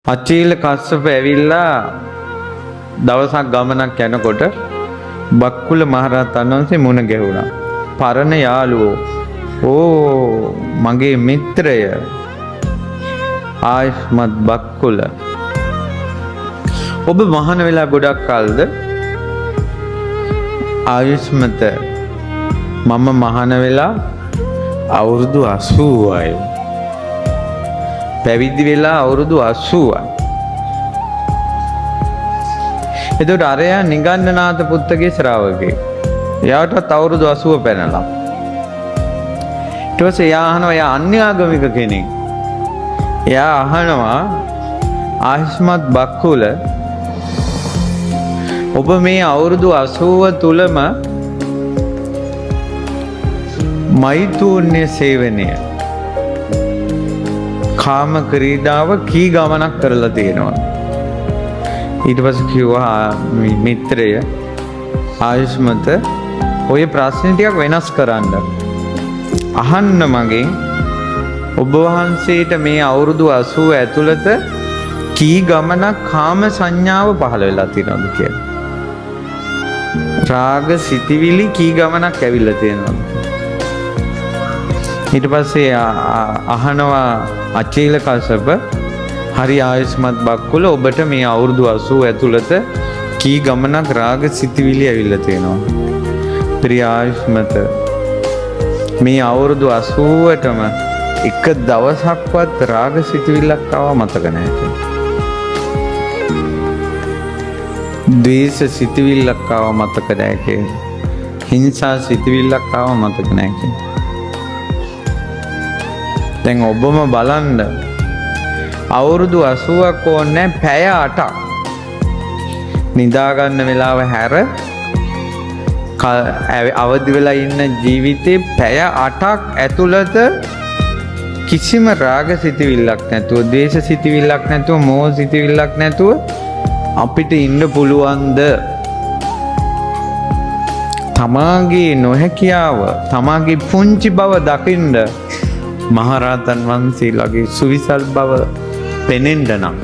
අචීල කස්සප ඇවිල්ලා දවසක් ගමනක් යනකොට බක්කුල මහරහතන් වහන්සේ මුණ ගැහුණා. පරණ යාළුවෝ, ඕ මගේ මිත්‍රය ආයුෂ්මත් බක්කුල, ඔබ මහාන වෙලා ගොඩක් කල්ද? ආයුෂ්මත, මම මහාන වෙලා අවුරුදු 80යි. පැවිදි වෙලා අවුරුදු 80යි. එතකොට අරයා නිගණ්ඨනාථ පුත්තගේ ශ්‍රාවකෙක්. එයාටත් අවුරුදු 80 පැනලා. ඊට පස්සේ එයා අහනවා, එයා අන්‍යාගමික කෙනෙක්. එයා අහනවා, ආයුෂ්මත් බක්කුල, ඔබ මේ අවුරුදු 80 තුලම මෛතුන්‍ය සේවනය, කාම ක්‍රීඩාව කී ගමනක් කරලා තියෙනවා? ඊට පස්සේ කිව්වා මිත්‍රය ආයුෂ්මත, ඔය ප්‍රශ්නේ ටිකක් වෙනස් කරන්න. අහන්න මගෙන්, ඔබ වහන්සේට මේ අවුරුදු 80 ඇතුළත කී ගමනක් කාම සංඥාව පහළ වෙලා තියෙනවද කියලා. රාග සිතිවිලි කී ගමනක් ඇවිල්ලා තියෙනවද? ඊට පස්සේ අහනවා අචීල කස්සප, හරි ආයුෂ්මත් බක්කුල, ඔබට මේ අවුරුදු 80 ඇතුළත කී ගමනක් රාග සිතිවිලි ඇවිල්ලා තියෙනවා? ප්‍රිය ආයුෂ්මත, මේ අවුරුදු 80ටම එක දවසක්වත් රාග සිතිවිල්ලක් ආව මතක නැහැ. ද්වේෂ සිතිවිල්ලක් ආව මතක නැහැ. හිංසා සිතිවිල්ලක් ආව මතක නැහැ. දැන් ඔබම බලන්න, අවුරුදු 80ක් ඕනේ පැය 8ක් නිදාගන්න වෙලාව හැර අවදි වෙලා ඉන්න ජීවිතේ පැය 8ක් ඇතුළත කිසිම රාග සිතිවිල්ලක් නැතුව, ද්වේෂ සිතිවිල්ලක් නැතුව, මෝහ සිතිවිල්ලක් නැතුව අපිට ඉන්න පුළුවන්ද? තමාගේ නොහැකියාව, තමාගේ පුංචි බව දකින්න මහරහතන් වහන්සේලාගේ සුවිසල් බව පෙනෙන්න නම්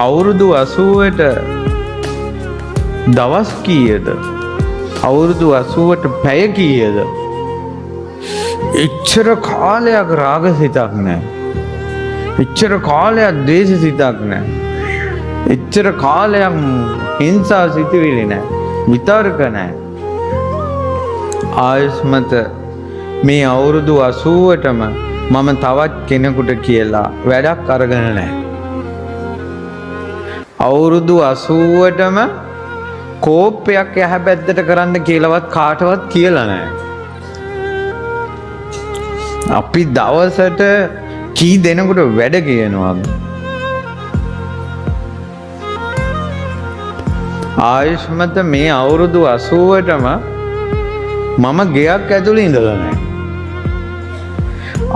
අවුරුදු 80ට දවස් කීයද? අවුරුදු 80ට පැය කීයද? එච්චර කාලයක් රාග සිතක් නැහැ. එච්චර කාලයක් ද්වේෂ සිතක් නැහැ. එච්චර කාලයක් හිංසා සිතුවිලි නැහැ. විතර්ක නැහැ. ආයුෂ්මත, මේ අවුරුදු 80ටම මම තවත් කෙනෙකුට කියලා වැඩක් අරගෙන නැහැ. අවුරුදු 80ටම කෝපයක් යහපැත්තට කරන්න කියලාවත් කාටවත් කියලා නැහැ. අපි දවසට කී දෙනෙකුට වැඩ කියනවාද? ආයුෂ්මත, මේ අවුරුදු 80ටම මම ගෙයක් ඇතුළේ ඉඳලා නැහැ.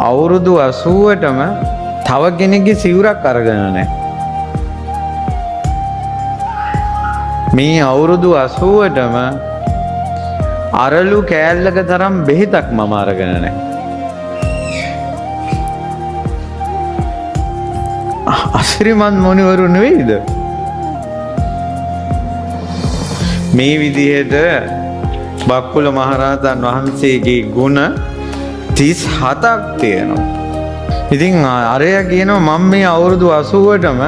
අවුරුදු 80ටම තව කෙනෙක්ගේ සිවුරක් අරගෙන නැහැ. මේ අවුරුදු 80ටම අරලු කෑල්ලක තරම් බෙහෙතක් මම අරගෙන නැහැ. අසිරිමත් මොනිවරු නෙවෙයිද? මේ විදිහට බක්කුල මහරහතන් වහන්සේගේ ගුණ 37ක් තියෙනවා. ඉතින් අරයා කියනවා, මම මේ අවුරුදු 80ටම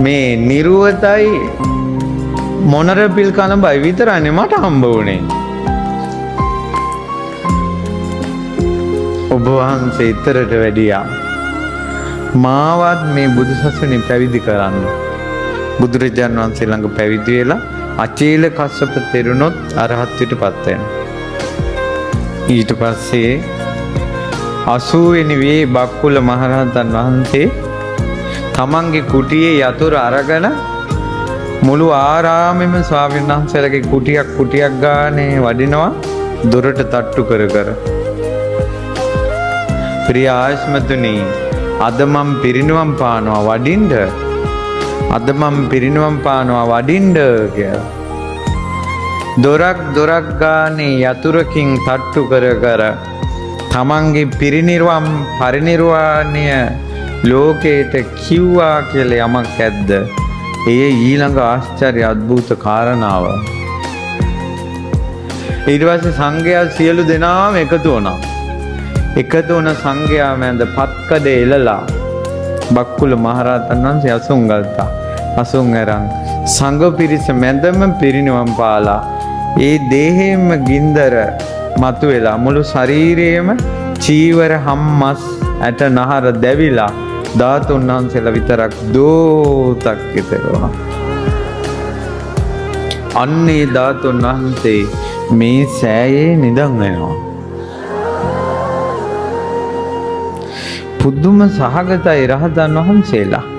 මේ නිර්වතයි මොනර පිල් කලඹයි විතරනේ මට හම්බ වුණේ. ඔබ වහන්සේ ඊතරට වැඩියා මාවත් මේ බුදු සසුනේ පැවිදි කරන්න. බුදුරජාණන් වහන්සේ ළඟ පැවිදි වෙලා අචීල කස්සප තෙරුණොත් අරහත්ත්වයට පත් වෙනවා. ඊට පස්සේ 80 වෙනි වේ බක්කුල මහරහතන් වහන්සේ තමන්ගේ කුටියේ යතුරු අරගෙන මුළු ආරාමෙම ස්වාමීන් වහන්සේලාගේ කුටියක් ගානේ වඩිනවා, දොරට තට්ටු කර කර. ප්‍රිය ආයුෂ්මතුනි, අද මම පිරිනිවන් පානවා වඩින්න. අද මම පිරිනිවන් පානවා වඩින්න කියලා. දොරක් ගානේ යතුරකින් තට්ටු කර කර තමන්ගේ පරිනිර්වාණය ලෝකයට කිව්වා කියලා යමක් ඇද්ද? ඒ ඊළඟ ආශ්චර්ය අద్భుත කාරණාව. ඊට පස්සේ සංඝයා සියලු දෙනාම එකතු වුණා. එකතු වුණ සංඝයා මැද පත්කඩේ එළලා බක්කුල මහරහතන් වහන්සේ අසුන් ගත්තා. අසුන් අරන් සංඝ පිරිස මැදම පිරිනිවන් පාලා ඒ දේහෙම ගින්දර මතුවෙලා මුළු ශරීරයේම චීවර හම්මස් ඇට නහර දැවිලා ධාතුන් වහන්සේලා විතරක් දෝතක් විතර වුණා. අන්නේ ධාතුන් වහන්සේ මේ සෑයේ නිදන් වෙනවා. පුදුම සහගතයි රහතන් වහන්සේලා.